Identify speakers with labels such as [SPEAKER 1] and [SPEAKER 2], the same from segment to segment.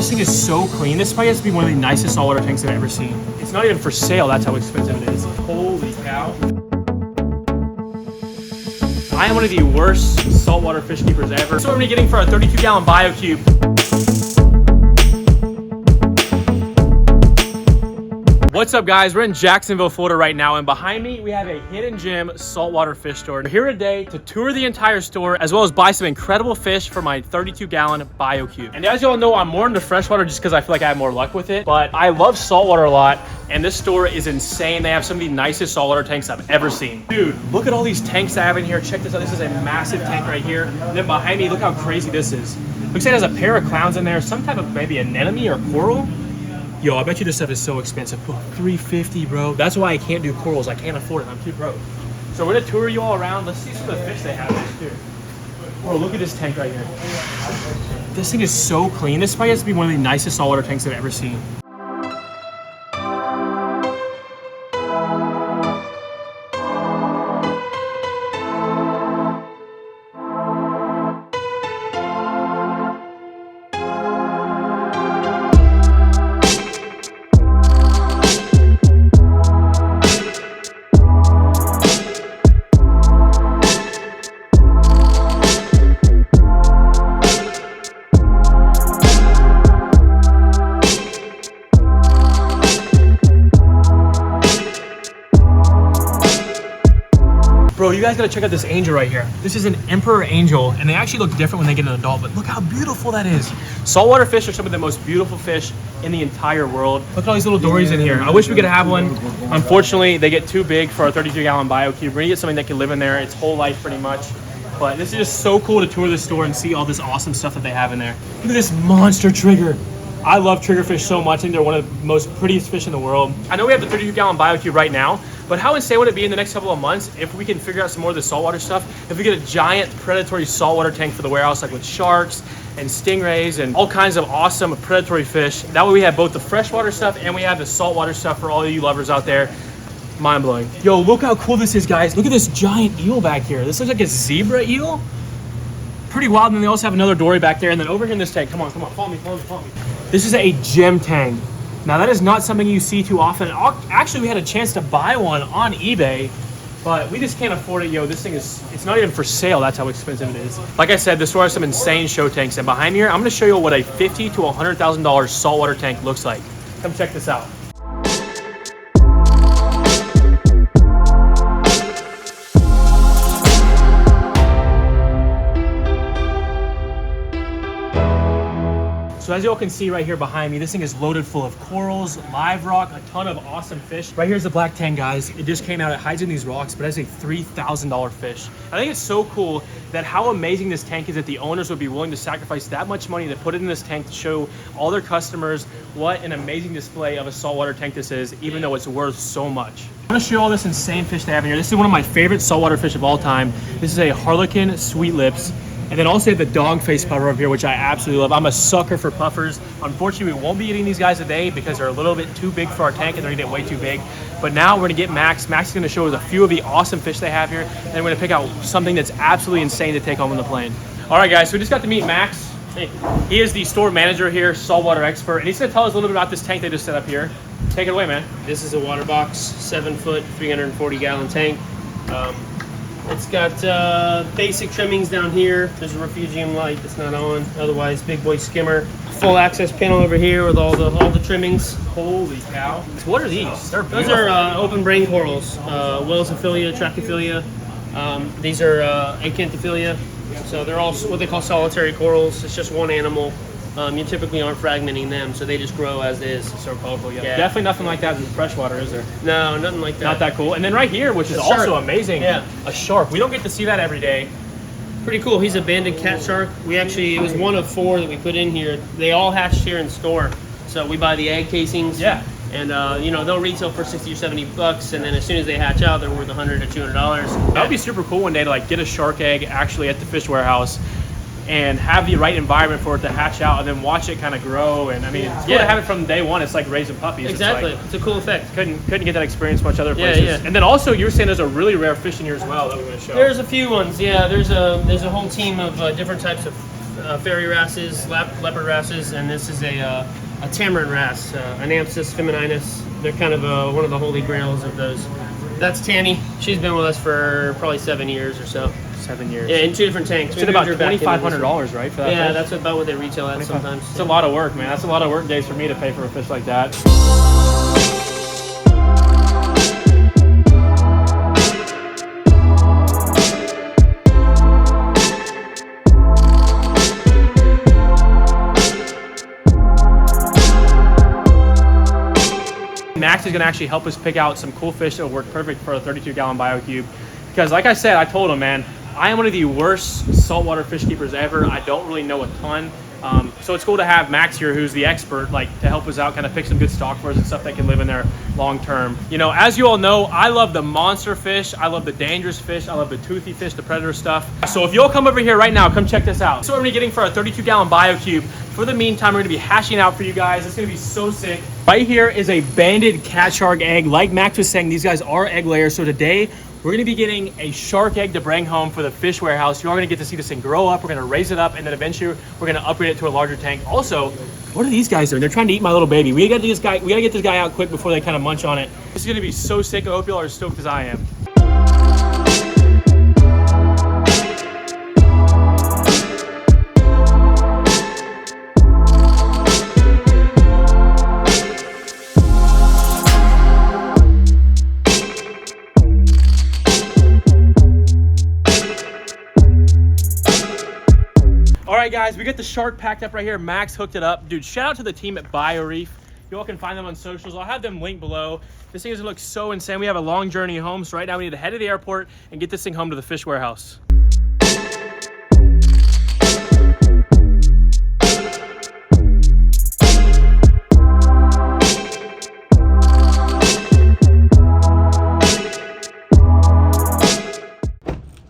[SPEAKER 1] This thing is so clean. This probably has to be one of the nicest saltwater tanks I've ever seen. It's not even for sale. That's how expensive it is. Holy cow. I am one of the worst saltwater fish keepers ever. So what are we getting for our 32-gallon BioCube? What's up, guys? We're in Jacksonville, Florida right now, and behind me we have a hidden gem saltwater fish store. We're here today to tour the entire store as well as buy some incredible fish for my 32-gallon BioCube. And as you all know, I'm more into freshwater just because I feel like I have more luck with it, but I love saltwater a lot, and this store is insane. They have some of the nicest saltwater tanks I've ever seen. Dude, look at all these tanks I have in here. Check this out. This is a massive tank right here. And then behind me, look how crazy this is. Looks like it has a pair of clowns in there, some type of maybe anemone or coral. Yo, I bet you this stuff is so expensive. Oh, $350, bro. That's why I can't do corals. I can't afford it. I'm too broke. So we're gonna tour you all around. Let's see some of the fish they have here. Bro, look at this tank right here. This thing is so clean. This probably has to be one of the nicest saltwater tanks I've ever seen. Bro, you guys gotta check out this angel right here. This is an emperor angel, and they actually look different when they get an adult, but look how beautiful that is. Saltwater fish are some of the most beautiful fish in the entire world. Look at all these little dories in here. I wish we could have one. Unfortunately, they get too big for our 32-gallon BioCube. We're gonna get something that can live in there its whole life pretty much. But this is just so cool to tour the store and see all this awesome stuff that they have in there. Look at this monster trigger. I love triggerfish so much. I think they're one of the most prettiest fish in the world. I know we have the 32-gallon BioCube right now, but how insane would it be in the next couple of months if we can figure out some more of the saltwater stuff? If we get a giant predatory saltwater tank for the warehouse, like with sharks and stingrays and all kinds of awesome predatory fish. That way we have both the freshwater stuff and we have the saltwater stuff for all of you lovers out there. Mind blowing. Yo, look how cool this is, guys. Look at this giant eel back here. This looks like a zebra eel. Pretty wild. And then they also have another dory back there. And then over here in this tank, come on, follow me. This is a gem tank. Now that is not something you see too often. Actually, we had a chance to buy one on eBay, but we just can't afford it. Yo, this thing it's not even for sale. That's how expensive it is. Like I said, this store has some insane show tanks. And behind me here, I'm gonna show you what a $50,000 to $100,000 saltwater tank looks like. Come check this out. So as you all can see right here behind me, this thing is loaded full of corals, live rock, a ton of awesome fish. Right here's the black tang, guys. It just came out, it hides in these rocks, but it's a $3,000 fish. I think it's so cool that how amazing this tank is that the owners would be willing to sacrifice that much money to put it in this tank to show all their customers what an amazing display of a saltwater tank this is, even though it's worth so much. I'm gonna show you all this insane fish they have in here. This is one of my favorite saltwater fish of all time. This is a Harlequin Sweet Lips. And then also have the dog face puffer up here, which I absolutely love. I'm a sucker for puffers. Unfortunately, we won't be eating these guys today because they're a little bit too big for our tank and they're gonna get way too big. But now we're gonna get Max. Max is gonna show us a few of the awesome fish they have here. And we're gonna pick out something that's absolutely insane to take home on the plane. All right, guys, so we just got to meet Max. He is the store manager here, saltwater expert. And he's gonna tell us a little bit about this tank they just set up here. Take it away, man.
[SPEAKER 2] This is a water box, 7-foot, 340-gallon tank. It's got basic trimmings down here. There's a refugium light that's not on. Otherwise, big boy skimmer. Full access panel over here with all the trimmings.
[SPEAKER 1] Holy cow. What are these?
[SPEAKER 2] Those are open brain corals. Wellsophilia, Trachyphilia. These are Acanthophilia. So they're all what they call solitary corals. It's just one animal. You typically aren't fragmenting them, so they just grow as is.
[SPEAKER 1] So colorful, yeah. Definitely nothing like that in freshwater, is there?
[SPEAKER 2] No, nothing like that.
[SPEAKER 1] Not that cool. And then right here, which is also amazing, a shark. We don't get to see that every day.
[SPEAKER 2] Pretty cool. He's a banded cat shark. It was one of 4 that we put in here. They all hatched here in store. So we buy the egg casings.
[SPEAKER 1] Yeah.
[SPEAKER 2] And they'll retail for $60 or $70, and then as soon as they hatch out, they're worth $100 to $200.
[SPEAKER 1] That would be super cool one day to like get a shark egg actually at the fish warehouse and have the right environment for it to hatch out and then watch it kind of grow. And I mean, it's cool to have it from day one. It's like raising puppies.
[SPEAKER 2] Exactly. It's a cool effect.
[SPEAKER 1] Couldn't get that experience much other places. Yeah. And then also you were saying there's a really rare fish in here as well that we're going to show.
[SPEAKER 2] There's a few ones. Yeah, there's a whole team of different types of fairy wrasses, leopard wrasses, and this is a tamarin wrasse, Anampsis femininus. They're kind of one of the holy grails of those. That's Tanny. She's been with us for probably 7 years or so.
[SPEAKER 1] 7 years.
[SPEAKER 2] Yeah, in 2 different tanks.
[SPEAKER 1] It's about $2,500, right? For that
[SPEAKER 2] yeah,
[SPEAKER 1] fish?
[SPEAKER 2] that's about what they retail at sometimes.
[SPEAKER 1] It's a lot of work, man. That's a lot of work days for me to pay for a fish like that. Max is going to actually help us pick out some cool fish that will work perfect for a 32-gallon BioCube. Because like I said, I told him, man, I am one of the worst saltwater fish keepers ever. I don't really know a ton. So it's cool to have Max here, who's the expert, like to help us out, kind of pick some good stock for us and stuff that can live in there long term. You know, as you all know, I love the monster fish. I love the dangerous fish. I love the toothy fish, the predator stuff. So if you'll come over here right now, come check this out. So what we're getting for our 32-gallon BioCube. For the meantime, we're gonna be hashing out for you guys. It's gonna be so sick. Right here is a banded cat shark egg. Like Max was saying, these guys are egg layers. So today, we're gonna be getting a shark egg to bring home for the fish warehouse. You're gonna get to see this thing grow up. We're gonna raise it up, and then eventually we're gonna upgrade it to a larger tank. Also, what are these guys doing? They're trying to eat my little baby. We gotta get this guy out quick before they kind of munch on it. This is gonna be so sick. I hope y'all are stoked as I am. All right, guys, we got the shark packed up right here. Max hooked it up. Dude, shout out to the team at BioReef. You all can find them on socials. I'll have them linked below. This thing is gonna look so insane. We have a long journey home, so right now we need to head to the airport and get this thing home to the fish warehouse.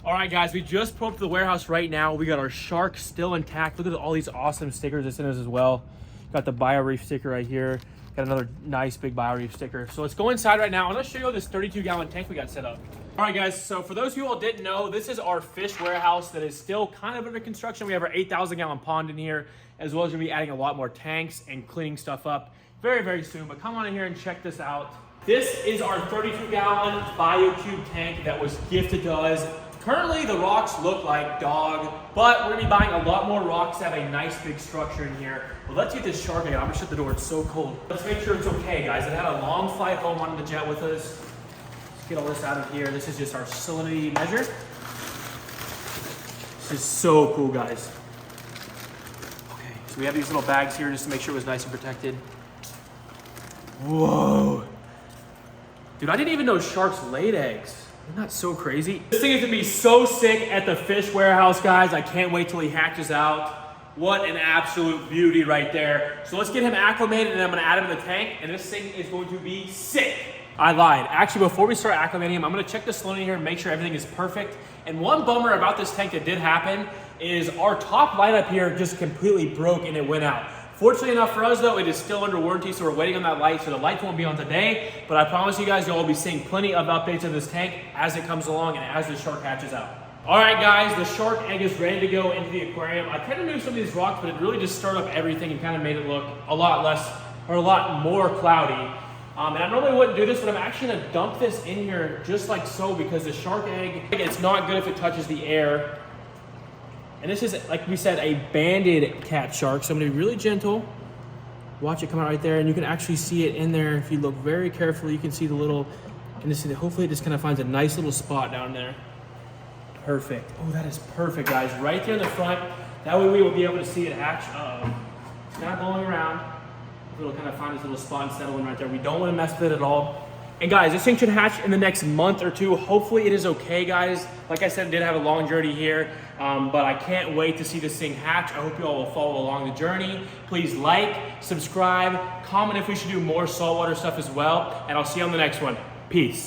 [SPEAKER 1] All right, guys, we just pulled up to the warehouse right now. We got our shark still intact. Look at all these awesome stickers that's in us as well. Got the BioReef sticker right here. Got another nice big BioReef sticker. So let's go inside right now. I'm gonna show you this 32-gallon tank we got set up. All right, guys, so for those of you all didn't know, this is our fish warehouse that is still kind of under construction. We have our 8,000-gallon pond in here, as well as we'll be adding a lot more tanks and cleaning stuff up very, very soon. But come on in here and check this out. This is our 32-gallon BioCube tank that was gifted to us. Currently, the rocks look like dog, but we're gonna be buying a lot more rocks to have a nice big structure in here. But let's get this shark egg. I'm gonna shut the door, it's so cold. Let's make sure it's okay, guys. It had a long flight home on the jet with us. Let's get all this out of here. This is just our salinity measure. This is so cool, guys. Okay, so we have these little bags here just to make sure it was nice and protected. Whoa. Dude, I didn't even know sharks laid eggs. Isn't that so crazy? This thing is gonna be so sick at the fish warehouse, guys. I can't wait till he hatches out. What an absolute beauty right there. So let's get him acclimated, and I'm gonna add him in the tank, and this thing is going to be sick. I lied. Actually, before we start acclimating him, I'm gonna check the salinity here and make sure everything is perfect. And one bummer about this tank that did happen is our top light up here just completely broke and it went out. Fortunately enough for us though, it is still under warranty, so we're waiting on that light, so the lights won't be on today, but I promise you guys, you'll be seeing plenty of updates of this tank as it comes along and as the shark hatches out. All right, guys, the shark egg is ready to go into the aquarium. I tried to move some of these rocks, but it really just stirred up everything and kind of made it look a lot less, or a lot more cloudy. And I normally wouldn't do this, but I'm actually gonna dump this in here just like so, because the shark egg, it's not good if it touches the air. And this is, like we said, a banded cat shark. So I'm gonna be really gentle. Watch it come out right there, and you can actually see it in there. If you look very carefully, you can see the little, and this is, hopefully it just kind of finds a nice little spot down there. Perfect. Oh, that is perfect, guys. Right there in the front. That way we will be able to see it hatch. It's kind of blowing around. It'll kind of find this little spot and settle in right there. We don't want to mess with it at all. And guys, this thing should hatch in the next month or two. Hopefully it is okay, guys. Like I said, it did have a long journey here, but I can't wait to see this thing hatch. I hope you all will follow along the journey. Please like, subscribe, comment if we should do more saltwater stuff as well, and I'll see you on the next one. Peace.